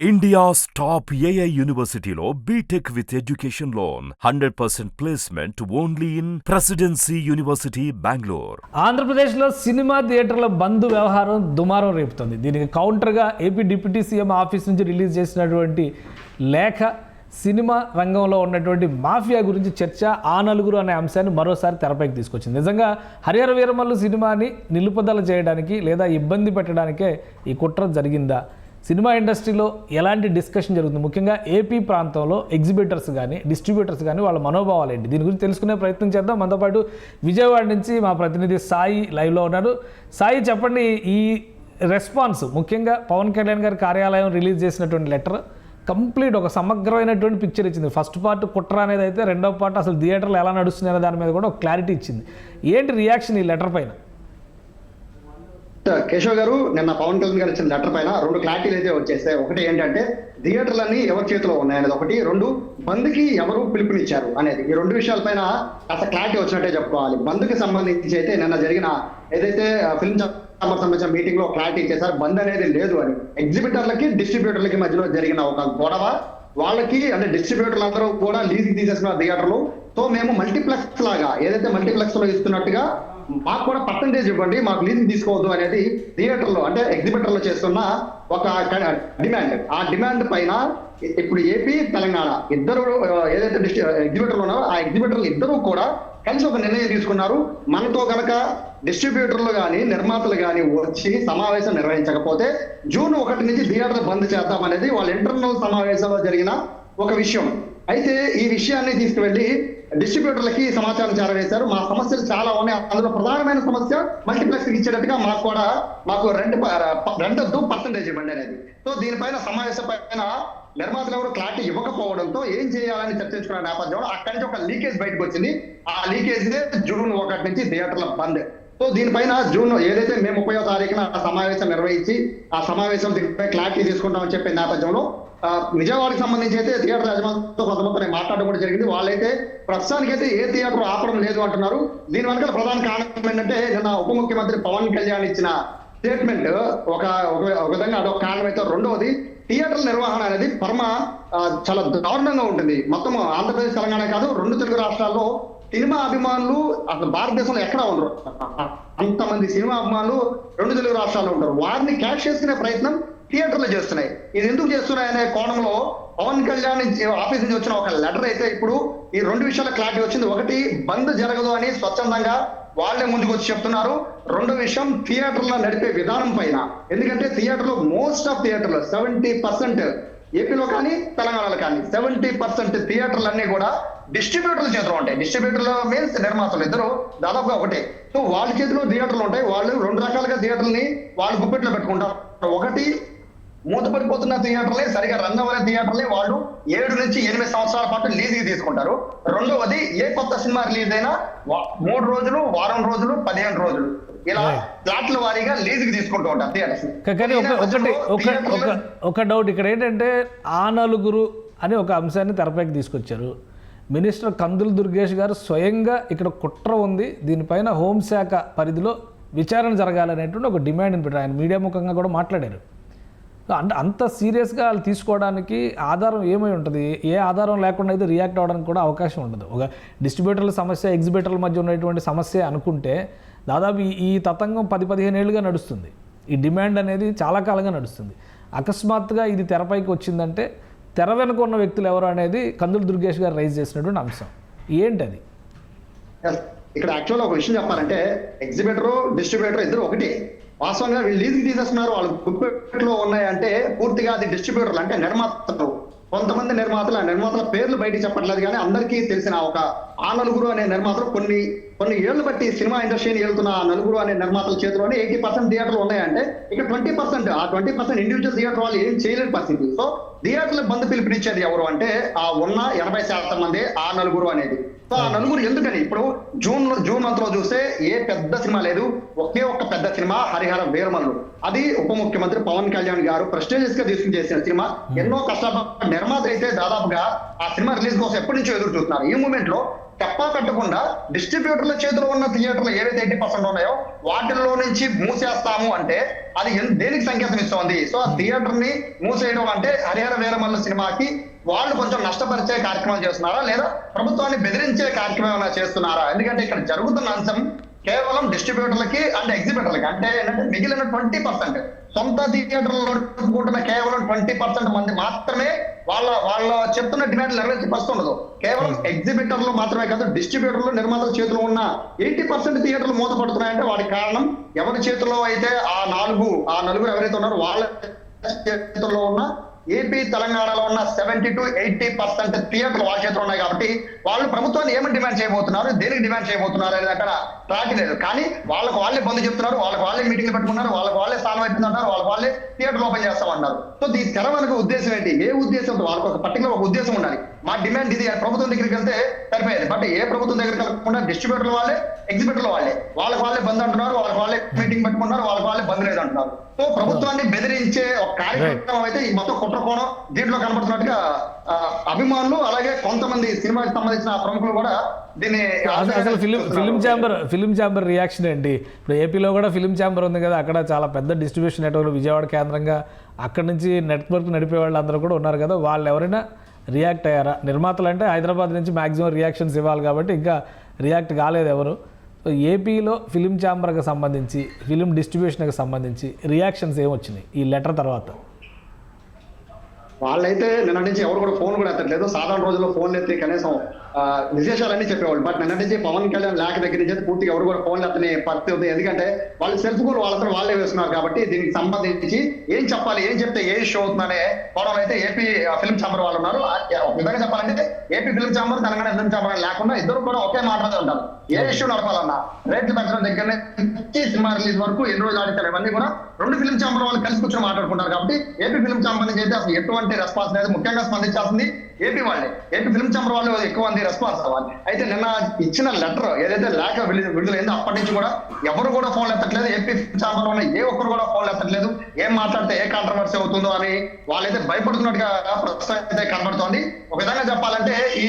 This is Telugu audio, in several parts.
India's top AI university లో BTech with education loan, 100% placement only in Presidency University, Bangalore. ఆంధ్రప్రదేశ్లో సినిమా థియేటర్ల బంద్ వ్యవహారం దుమారం రేపుతుంది. దీనికి కౌంటర్గా ఏపీ డిప్యూటీ సీఎం ఆఫీస్ నుంచి రిలీజ్ చేసినటువంటి లేఖ సినిమా రంగంలో ఉన్నటువంటి మాఫియా గురించి చర్చ, ఆ నలుగురు అనే అంశాన్ని మరోసారి తెరపైకి తీసుకొచ్చింది. నిజంగా హరిహర వీరమల్లు సినిమాని నిలుపుదల చేయడానికి లేదా ఇబ్బంది పెట్టడానికే ఈ కుట్ర జరిగిందా? సినిమా ఇండస్ట్రీలో ఎలాంటి డిస్కషన్ జరుగుతుంది? ముఖ్యంగా ఏపీ ప్రాంతంలో ఎగ్జిబిటర్స్ కానీ డిస్ట్రిబ్యూటర్స్ కానీ వాళ్ళ మనోభావాలు ఏంటి? దీని గురించి తెలుసుకునే ప్రయత్నం చేద్దాం. మనతో పాటు విజయవాడ నుంచి మా ప్రతినిధి సాయి లైవ్లో ఉన్నారు. సాయి, చెప్పండి, ఈ రెస్పాన్స్ ముఖ్యంగా పవన్ కళ్యాణ్ గారి కార్యాలయం రిలీజ్ చేసినటువంటి లెటర్ కంప్లీట్ ఒక సమగ్రమైనటువంటి పిక్చర్ ఇచ్చింది. ఫస్ట్ పార్ట్ కుట్ర అనేది అయితే, రెండవ పార్ట్ అసలు థియేటర్లు ఎలా నడుస్తుంది అనే దాని మీద కూడా ఒక క్లారిటీ ఇచ్చింది. ఏంటి రియాక్షన్ ఈ లెటర్ పైన? కేశవ్ గారు, నిన్న పవన్ కళ్యాణ్ గారు ఇచ్చిన లెటర్ పైన రెండు క్లారిటీలు అయితే వచ్చేస్తాయి. ఒకటి ఏంటంటే థియేటర్లన్నీ ఎవరి చేతిలో ఉన్నాయనేది ఒకటి, రెండు బంద్కి ఎవరు పిలుపునిచ్చారు అనేది. ఈ రెండు విషయాలపైన కాస్త క్లారిటీ వచ్చినట్టే చెప్పుకోవాలి. బంద్కి సంబంధించి అయితే నిన్న జరిగిన ఏదైతే ఫిల్మ్ ఛాంబర్ సంబంధించిన మీటింగ్ లో క్లారిటీ ఇచ్చేసారు, బంద్ అనేది లేదు అని. ఎగ్జిబిటర్లకి డిస్ట్రిబ్యూటర్లకి మధ్యలో జరిగిన ఒక గొడవ, వాళ్ళకి అంటే డిస్ట్రిబ్యూటర్లు అందరూ కూడా లీజ్కి తీసేసిన థియేటర్లు, సో మేము మల్టీప్లెక్స్ లాగా ఏదైతే మల్టీప్లెక్స్ లో ఇస్తున్నట్టుగా మాకు కూడా పర్సంటేజ్ ఇవ్వండి, మాకు లీజింగ్ తీసుకోవద్దు అనేది థియేటర్లో అంటే ఎగ్జిబిటర్లో చేస్తున్న ఒక డిమాండ్. ఆ డిమాండ్ పైన ఇప్పుడు ఏపీ తెలంగాణ ఇద్దరు ఏదైతే ఎగ్జిబిటర్లు ఉన్నారో ఆ ఎగ్జిబిటర్లు ఇద్దరు కూడా కలిసి ఒక నిర్ణయం తీసుకున్నారు. మనతో కనుక డిస్ట్రిబ్యూటర్లు కానీ నిర్మాతలు కానీ వచ్చి సమావేశం నిర్వహించకపోతే జూన్ 1 నుంచి థియేటర్ బంద్ చేద్దాం అనేది వాళ్ళ ఇంటర్నల్ సమావేశంలో జరిగిన ఒక విషయం. అయితే ఈ విషయాన్ని తీసుకువెళ్ళి డిస్ట్రిబ్యూటర్లకి సమాచారం చేరవేశారు. మా సమస్యలు చాలా ఉన్నాయి, అందులో ప్రధానమైన సమస్య మల్టీప్లెక్స్ ఇచ్చేటట్టుగా మాకు రెండొద్దు పర్సంటేజ్ ఇవ్వండి అనేది. సో దీనిపైన సమావేశం పైన నిర్మాతలు ఎవరు క్లారిటీ ఇవ్వకపోవడంతో ఏం చేయాలని చర్చించుకున్న నేపథ్యంలో అక్కడి నుంచి ఒక లీకేజ్ బయటకు వచ్చింది. ఆ లీకేజ్ జూన్ 1 నుంచి థియేటర్ల బంద్. సో దీనిపైన జూన్ ఏదైతే మే 30వ తారీఖున సమావేశం నిర్వహించి ఆ సమావేశం దీనిపై క్లారిటీ తీసుకుంటామని చెప్పే నేపథ్యంలో విజయవాడకి సంబంధించి అయితే థియేటర్ యజమానులతో కొంతమంది మాట్లాడడం కూడా జరిగింది. వాళ్ళైతే ప్రస్తుతానికి అయితే ఏ థియేటర్ ఆపడం లేదు అంటున్నారు. దీని వెనకాల ప్రధాన కారణం ఏంటంటే నిన్న ఉప ముఖ్యమంత్రి పవన్ కళ్యాణ్ ఇచ్చిన స్టేట్మెంట్ ఒక విధంగా అదొక కారణం అయితే, రెండవది థియేటర్ల నిర్వహణ అనేది చాలా దారుణంగా ఉంటుంది. మొత్తం ఆంధ్రప్రదేశ్ తెలంగాణ కాదు, రెండు తెలుగు రాష్ట్రాల్లో సినిమా అభిమానులు అసలు భారతదేశంలో ఎక్కడా ఉండరు. అంతమంది సినిమా అభిమానులు రెండు తెలుగు రాష్ట్రాల్లో ఉంటారు. వారిని క్యాష్ చేసుకునే ప్రయత్నం థియేటర్లు చేస్తున్నాయి. ఇది ఎందుకు చేస్తున్నాయి అనే కోణంలో పవన్ కళ్యాణ్ ఆఫీస్ నుంచి వచ్చిన ఒక లెటర్ అయితే ఇప్పుడు ఈ రెండు విషయాల క్లారిటీ వచ్చింది. ఒకటి, బంద్ జరగదు అని స్వచ్ఛందంగా వాళ్ళే ముందుకు వచ్చి చెప్తున్నారు. రెండో విషయం, థియేటర్లో నడిపే విధానం పైన. ఎందుకంటే థియేటర్లో మోస్ట్ ఆఫ్ థియేటర్లు 70% ఏపీలో కానీ తెలంగాణలో కానీ 70% థియేటర్లు అన్ని కూడా డిస్ట్రిబ్యూటర్ల చేతిలో ఉంటాయి. డిస్ట్రిబ్యూటర్లు మీన్స్ నిర్మాతలు ఇద్దరు దాదాపుగా ఒకటే. సో వాళ్ళ చేతిలో థియేటర్లు ఉంటాయి. వాళ్ళు రెండు రకాలుగా థియేటర్ని వాళ్ళు గుప్పెట్లో పెట్టుకుంటారు. ఒకటి, మూతపడిపోతున్న థియేటర్లే, సరిగా రన్ అవ్వని థియేటర్లే వాళ్ళు 7 నుంచి 8 సంవత్సరాల పాటు లీజుకి తీసుకుంటారు. రెండవది, ఏ కొత్త సినిమా రిలీజ్ అయినా 3 రోజులు, వారం రోజులు, 15 రోజులు ఇలా ఫ్లాట్ల వారీగా లీజుకి తీసుకుంటూ ఉంటారు థియేటర్స్. కానీ ఒక డౌట్ ఇక్కడ ఏంటంటే, ఆ నలుగురు అని ఒక అంశాన్ని తెరపైకి తీసుకొచ్చారు. మినిస్టర్ కందుల దుర్గేష్ గారు స్వయంగా ఇక్కడ కుట్ర ఉంది, దీనిపైన హోంశాఖ పరిధిలో విచారణ జరగాలనేటువంటి ఒక డిమాండ్ని పెట్టారు. ఆయన మీడియా ముఖంగా కూడా మాట్లాడారు. అంటే అంత సీరియస్గా వాళ్ళు తీసుకోవడానికి ఆధారం ఏమై ఉంటుంది? ఏ ఆధారం లేకుండా అయితే రియాక్ట్ అవ్వడానికి కూడా అవకాశం ఉండదు. ఒక డిస్ట్రిబ్యూటర్ల సమస్య, ఎగ్జిబిటర్ల మధ్య ఉన్నటువంటి సమస్య అనుకుంటే దాదాపు ఈ తతంగం 10-15 ఏళ్ళుగా నడుస్తుంది. ఈ డిమాండ్ అనేది చాలా కాలంగా నడుస్తుంది. అకస్మాత్తుగా ఇది తెరపైకి వచ్చిందంటే తెర వెనుక ఉన్న వ్యక్తులు ఎవరు అనేది కందుల దుర్గేష్ గారు రైజ్ చేసినటువంటి అంశం ఏంటది? ఇక్కడ యాక్చువల్గా ఒక విషయం చెప్పాలంటే, ఎగ్జిబిటర్ డిస్ట్రిబ్యూటర్ ఇద్దరు ఒకటి. వాస్తవంగా వీళ్ళు లీజుకి తీసేస్తున్నారు, వాళ్ళు గుప్పెట్లో ఉన్నాయంటే పూర్తిగా అది డిస్ట్రిబ్యూటర్లు అంటే నిర్మాతలు. కొంతమంది నిర్మాతలు, ఆ నిర్మాతల పేర్లు బయటికి చెప్పట్లేదు కానీ అందరికీ తెలిసిన ఒక ఆ నలుగురు అనే నిర్మాతలు కొన్ని ఏళ్లు బట్టి సినిమా ఇండస్ట్రీని వెళ్తున్న ఆ నలుగురు అనే నిర్మాతల చేతిలోనే 80% థియేటర్లు ఉన్నాయంటే ఇక 20%, ఆ 20% ఇండివిజువల్ థియేటర్ వాళ్ళు ఏం చేయలేని పరిస్థితి. సో థియేటర్ల బంద్ పిలుపునిచ్చేది ఎవరు అంటే ఆ ఉన్న 80% మంది ఆ నలుగురు అనేది. సో ఆ నలుగురు ఎందుకని ఇప్పుడు జూన్ మంత్ లో చూస్తే ఏ పెద్ద సినిమా లేదు, ఒకే ఒక్క పెద్ద సినిమా హరిహర వీరమల్లు. అది ఉప ముఖ్యమంత్రి పవన్ కళ్యాణ్ గారు ప్రెస్టీజియస్ గా తీసుకుని చేసిన సినిమా. ఎన్నో కష్టపడ్డ నిర్మాత అయితే దాదాపుగా ఆ సినిమా రిలీజ్ కోసం ఎప్పటి నుంచో ఎదురు చూస్తున్నారు. ఈ మూమెంట్ లో తెప్ప కట్టకుండా డిస్ట్రిబ్యూటర్ల చేతిలో ఉన్న థియేటర్లు ఏవైతే 80% ఉన్నాయో వాటిల్లో నుంచి మూసేస్తాము అంటే అది దేనికి సంకేతం ఇస్తోంది? సో ఆ థియేటర్ ని మూసేయడం అంటే హరిహర వీరమల్లు సినిమాకి వాళ్ళు కొంచెం నష్టపరిచే కార్యక్రమాలు చేస్తున్నారా, లేదా ప్రభుత్వాన్ని బెదిరించే కార్యక్రమం చేస్తున్నారా? ఎందుకంటే ఇక్కడ జరుగుతున్న అంశం కేవలం డిస్ట్రిబ్యూటర్లకి అండ్ ఎగ్జిబిటర్లకి, అంటే ఏంటంటే మిగిలిన 20% సొంత థియేటర్లో నడుపుకుంటున్న కేవలం 20% మంది మాత్రమే వాళ్ళ చెప్తున్న డిమాండ్ నెరవేర్చే పరిస్థితి ఉండదు. కేవలం ఎగ్జిబిటర్లు మాత్రమే కాదు, డిస్ట్రిబ్యూటర్లు నిర్మాతల చేతిలో ఉన్న 80% థియేటర్లు మూతపడుతున్నాయంటే వాటికి కారణం ఎవరి చేతిలో అయితే ఆ నలుగురు ఎవరైతే ఉన్నారో వాళ్ళ చేతుల్లో ఉన్న ఏపీ తెలంగాణలో ఉన్న 70 to 80% థియేటర్లు వాళ్ళ చేతిలో ఉన్నాయి. కాబట్టి వాళ్ళు ప్రభుత్వాన్ని ఏమని డిమాండ్ చేయబోతున్నారు, దేనికి డిమాండ్ చేయబోతున్నారు అనేది అక్కడ ట్రాక్ లేదు. కానీ వాళ్ళకి వాళ్ళే బంధు చెప్తున్నారు, వాళ్ళకి వాళ్ళే మీటింగ్లు పెట్టుకున్నారు, వాళ్ళకి వాళ్ళే స్థానం అయిపోతుందంటారు, వాళ్ళకి వాళ్ళే థియేటర్లు ఓపెన్ చేస్తామన్నారు. సో దీని తెర వెనుక ఉద్దేశం ఏంటి? ఏ ఉద్దేశం? వాళ్ళకి ఒక పర్టికులర్ ఒక ఉద్దేశం ఉండాలి. మా డిమాండ్ ఇది, ప్రభుత్వం దగ్గరికి వెళ్తే సరిపోయేది. బట్ ఏ ప్రభుత్వం దగ్గరికి వెళ్ళకుండా డిస్ట్రిబ్యూటర్ల వాళ్ళే ఎగ్జిబిటర్ల వాళ్ళకి వాళ్ళే బంద్ అంటున్నారు, వాళ్ళకి వాళ్ళే మీటింగ్ పెట్టుకున్నారు, వాళ్ళకి వాళ్ళే బంద్ లేదు అంటున్నారు. సో ప్రభుత్వాన్ని బెదిరించే ఒక కార్యక్రమం అయితే ఈ మొత్తం కుట్రకోణం దీంట్లో కనబడుతున్నట్టుగా అభిమానులు అలాగే కొంతమంది సినిమాకి సంబంధించిన ప్రముఖులు కూడా దీన్ని అసలు ఫిలిం ఛాంబర్ రియాక్షన్ ఏంటి? ఇప్పుడు ఏపీలో కూడా ఫిలిం ఛాంబర్ ఉంది కదా, అక్కడ చాలా పెద్ద డిస్ట్రిబ్యూషన్ నెట్వర్క్ విజయవాడ కేంద్రంగా అక్కడ నుంచి నెట్వర్క్ నడిపే వాళ్ళు అందరూ కూడా ఉన్నారు కదా, వాళ్ళు ఎవరైనా రియాక్ట్ అయ్యారా? నిర్మాతలు అంటే హైదరాబాద్ నుంచి మ్యాక్సిమం రియాక్షన్స్ ఇవ్వాలి కాబట్టి ఇంకా రియాక్ట్ కాలేదు ఎవరు. సో ఏపీలో ఫిలిం ఛాంబర్కి సంబంధించి ఫిలిం డిస్ట్రిబ్యూషన్కి సంబంధించి రియాక్షన్స్ ఏమొచ్చినాయి ఈ లెటర్ తర్వాత? వాళ్ళైతే నిన్న నుంచి ఎవరు కూడా ఫోన్ కూడా ఎత్తట్లేదు. సాధారణ రోజుల్లో ఫోన్ ఎత్తి కనీసం విశేషాలన్నీ చెప్పేవాళ్ళు. బట్ నిన్న నుంచి పవన్ కళ్యాణ్ లేఖ దగ్గర నుంచి పూర్తిగా ఎవరు కూడా ఫోన్లు ఎత్తని పరిస్థితి ఉంది. ఎందుకంటే వాళ్ళు సెల్ఫ్ గోల్ వాళ్ళతో వాళ్ళే వేస్తున్నారు కాబట్టి దీనికి సంబంధించి ఏం చెప్పాలి, ఏం చెప్తే ఏ ఇష్యూ అవుతుందనే కోణం అయితే ఏపీ ఫిల్మ్ ఛాంబర్ వాళ్ళు ఉన్నారు. ఒక విధంగా చెప్పాలంటే AP film chamber, Telangana film chamber లేకుండా ఇద్దరు కూడా ఒకే మాట్లాడుతూ ఉంటారు. ఏ ఇష్యూ నడపాలన్నా రేట్లు పెంచడం దగ్గర నుంచి సినిమా రిలీజ్ వరకు ఎన్ని రోజులు ఆడితే ఇవన్నీ కూడా రెండు ఫిల్మ్ ఛాంబర్ వాళ్ళు కలిసి కూర్చొని మాట్లాడుకుంటారు. కాబట్టి ఏపీ ఫిల్మ్ ఛాంబర్ నుంచి అయితే అసలు ఎటువంటి రెస్పాన్స్ లేదు. ముఖ్యంగా స్పందించాల్సింది ఏపీ వాళ్ళే. ఏపీ ఫిల్మ్ ఛాంబర్ వాళ్ళు ఎక్కువ మంది రెస్పాన్స్ అవ్వాలి. అయితే నిన్న ఇచ్చిన లెటర్ ఏదైతే లేఖ విడుదలైందో అప్పటి నుంచి కూడా ఎవరు కూడా ఫోన్లు ఎత్తట్లేదు. ఏపీ ఫిల్మ్ ఛాంబర్ లో ఉన్న ఏ ఒక్కరు కూడా ఫోన్లు ఎత్తట్లేదు. ఏం మాట్లాడితే ఏ కాంట్రవర్సీ అవుతుందో అని వాళ్ళైతే భయపడుతున్నట్టుగా ప్రస్తుతం అయితే కనబడుతోంది. ఒక విధంగా చెప్పాలంటే ఈ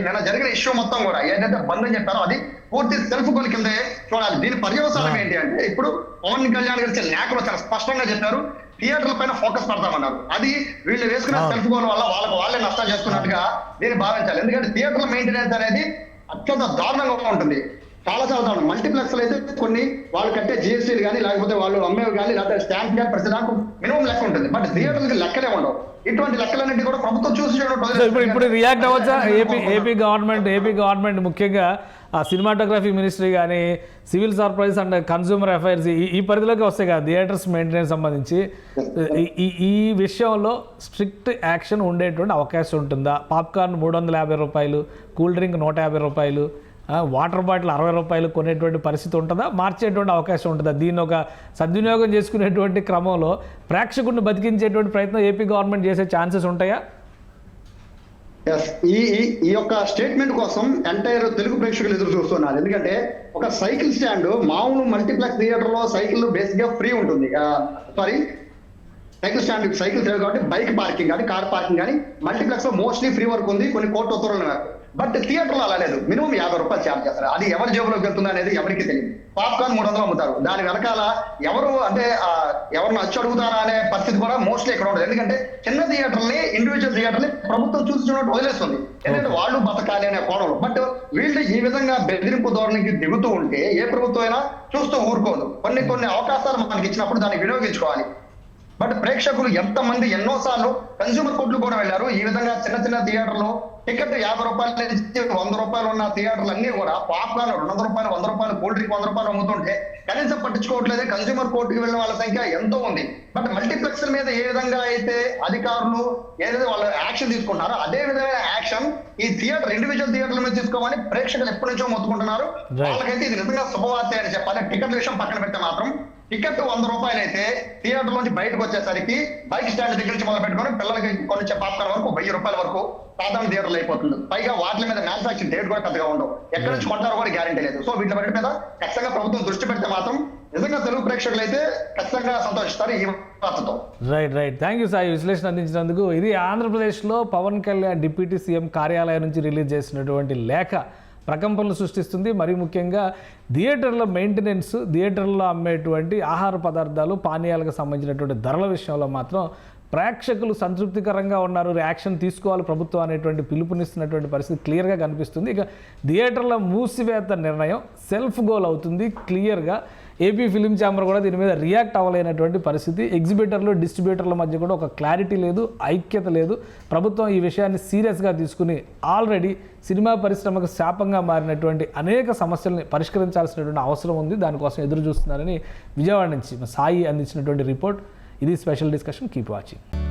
నిన్న జరిగిన ఇష్యూ మొత్తం కూడా ఏదైతే బంద్ అని చెప్పారో అది పూర్తి సెల్ఫ్ గోల్ కిందే చూడాలి. దీని పర్యవసానం ఏంటి అంటే ఇప్పుడు పవన్ కళ్యాణ్ గారి లేఖలో చాలా స్పష్టంగా చెప్పారు, థియేటర్ల పైన ఫోకస్ పెడతామన్నారు. అది వీళ్ళు వేసుకున్న సెల్ఫ్ గోల్ వల్ల వాళ్ళే నష్టాలు చేసుకున్నట్టుగా దీన్ని భావించాలి. ఎందుకంటే థియేటర్ల మెయింటెనెన్స్ అనేది అత్యంత దారుణంగా ఉంటుంది. చాలా దారుణం. మల్టీప్లెక్స్ అయితే కొన్ని వాళ్ళు కట్టే జిఎస్టీలు కానీ లేకపోతే వాళ్ళు అమ్మేవి కానీ లేకపోతే స్టాంప్ కానీ ప్రతి దానికి మినిమం లెక్క ఉంటుంది. బట్ థియేటర్లకి లెక్కలే ఉండవు. ఇటువంటి లెక్కలన్నింటి కూడా ప్రభుత్వం చూసి ఇప్పుడు రియాక్ట్ అవ్వచ్చా? ఏపీ గవర్నమెంట్ ముఖ్యంగా ఆ సినిమాటోగ్రఫీ మినిస్ట్రీ కానీ civil supplies and consumer affairs ఈ పరిధిలోకి వస్తాయి కదా థియేటర్స్ మెయింటెనెన్స్ సంబంధించి, ఈ విషయంలో స్ట్రిక్ట్ యాక్షన్ ఉండేటువంటి అవకాశం ఉంటుందా? పాప్కార్న్ 350 రూపాయలు, కూల్ డ్రింక్ 150 రూపాయలు, వాటర్ బాటిల్ 60 రూపాయలు కొనేటువంటి పరిస్థితి ఉంటుందా? మార్చేటువంటి అవకాశం ఉంటుందా? దీన్ని ఒక సద్వినియోగం చేసుకునేటువంటి క్రమంలో ప్రేక్షకుడిని బతికించేటువంటి ప్రయత్నం ఏపీ గవర్నమెంట్ చేసే ఛాన్సెస్ ఉంటాయా? ఈ యొక్క స్టేట్మెంట్ కోసం ఎంటైర్ తెలుగు ప్రేక్షకులు ఎదురు చూస్తున్నారు. ఎందుకంటే ఒక సైకిల్ స్టాండ్ మామూలు మల్టీప్లెక్స్ థియేటర్ లో సైకిల్ బేసిక్ గా ఫ్రీ ఉంటుంది. సైకిల్ స్టాండ్ సైకిల్ సేవ కాబట్టి బైక్ పార్కింగ్ కానీ కార్ పార్కింగ్ కానీ మల్టీప్లెక్స్ లో మోస్ట్లీ ఫ్రీ వర్క్ ఉంది, కొన్ని కోర్టు ఉత్తర్వులు మేరకు. బట్ థియేటర్ లో అలా లేదు. మినిమం 50 రూపాయలు ఛార్జ్ చేస్తారు. అది ఎవరి జేబులోకి వెళ్తుంది అనేది ఎవరికి తెలియదు. పాప్కార్న్ 300 అమ్ముతారు. దాని వెనకాల ఎవరిని వచ్చి అడుగుతారా అనే పరిస్థితి కూడా మోస్ట్లీ ఇక్కడ ఉండదు. ఎందుకంటే చిన్న థియేటర్ని, ఇండివిజువల్ థియేటర్ని ప్రభుత్వం చూసి చూడటం వదిలేస్తుంది. ఎందుకంటే వాళ్ళు బతకాలి అనే కోణంలో. బట్ వీళ్ళు ఈ విధంగా బెదిరింపు ధోరణికి దిగుతూ ఉంటే ఏ ప్రభుత్వం అయినా చూస్తూ ఊరుకోదు. కొన్ని అవకాశాలు మనకి ఇచ్చినప్పుడు దాన్ని వినియోగించుకోవాలి. బట్ ప్రేక్షకులు ఎంతమంది ఎన్నోసార్లు కన్స్యూమర్ కోర్టులు కూడా వెళ్ళారు. ఈ విధంగా చిన్న థియేటర్లో టికెట్ 50 రూపాయల నుంచి 100 రూపాయలు ఉన్న థియేటర్లు అన్ని కూడా పాప్కార్న్ 200 రూపాయలు, 100 రూపాయలు, కూల్ డ్రింక్ 100 రూపాయలు అమ్ముతుంటే కనీసం పట్టించుకోవట్లేదు. కన్స్యూమర్ కోర్టుకి వెళ్ళిన వాళ్ళ సంఖ్య ఎంతో ఉంది. బట్ మల్టీప్లెక్స్ మీద ఏ విధంగా అయితే అధికారులు ఏదైతే వాళ్ళు యాక్షన్ తీసుకుంటారో అదే విధమైన యాక్షన్ ఈ థియేటర్ ఇండివిజువల్ థియేటర్ల మీద తీసుకోమని ప్రేక్షకులు ఎప్పటి నుంచో మొత్తుకుంటున్నారు. వాళ్ళకైతే ఇది నిజంగా శుభవార్త అని చెప్పాలి. టికెట్ల విషయం పక్కన పెడితే మాత్రం టికెట్ 100 రూపాయలు అయితే థియేటర్ నుంచి బయటకు వచ్చేసరికి బైక్ స్టాండ్ దగ్గర నుంచి మొదలు పెట్టుకొని పిల్లలకి కొనిచ్చే పాప్కార్న్ వరకు 1000 రూపాయల వరకు సాధారణ థియేటర్లు అయిపోతుంది. పైగా వాటి మీద మ్యానుఫాక్చరింగ్ డేట్ కూడా పెద్దగా ఉండవు. ఎక్కడి నుంచి కొంటారో కూడా గ్యారెంటీ లేదు. సో వీటి మీద ఖచ్చితంగా ప్రభుత్వం దృష్టి పెడితే మాత్రం నిజంగా తెలుగు ప్రేక్షకులు అయితే ఖచ్చితంగా సంతోషిస్తారు ఈ వార్తతో. రైట్. థ్యాంక్ యూ సాయి, విశ్లేషణ అందించినందుకు. ఇది ఆంధ్రప్రదేశ్లో పవన్ కళ్యాణ్ డిప్యూటీ సీఎం కార్యాలయం నుంచి రిలీజ్ చేసినటువంటి లేఖ ప్రకంపనలు సృష్టిస్తుంది. మరి ముఖ్యంగా థియేటర్ల మెయింటెనెన్స్, థియేటర్లో అమ్మేటువంటి ఆహార పదార్థాలు, పానీయాలకు సంబంధించినటువంటి ధరల విషయంలో మాత్రం ప్రేక్షకులు సంతృప్తికరంగా ఉన్నారు, యాక్షన్ తీసుకోవాలి ప్రభుత్వం అనేటువంటి పిలుపునిస్తున్నటువంటి పరిస్థితి క్లియర్గా కనిపిస్తుంది. ఇక థియేటర్ల మూసివేత నిర్ణయం సెల్ఫ్ గోల్ అవుతుంది క్లియర్గా. ఏపీ ఫిలిం ఛాంబర్ కూడా దీని మీద రియాక్ట్ అవ్వలేనటువంటి పరిస్థితి. ఎగ్జిబిటర్లు, డిస్ట్రిబ్యూటర్ల మధ్య కూడా ఒక క్లారిటీ లేదు, ఐక్యత లేదు. ప్రభుత్వం ఈ విషయాన్ని సీరియస్గా తీసుకుని ఆల్రెడీ సినిమా పరిశ్రమకు శాపంగా మారినటువంటి అనేక సమస్యల్ని పరిష్కరించాల్సినటువంటి అవసరం ఉంది. దానికోసం ఎదురు చూస్తున్నారని విజయవాడ నుంచి సాయి అందించినటువంటి రిపోర్ట్. ఇది స్పెషల్ డిస్కషన్. Keep watching.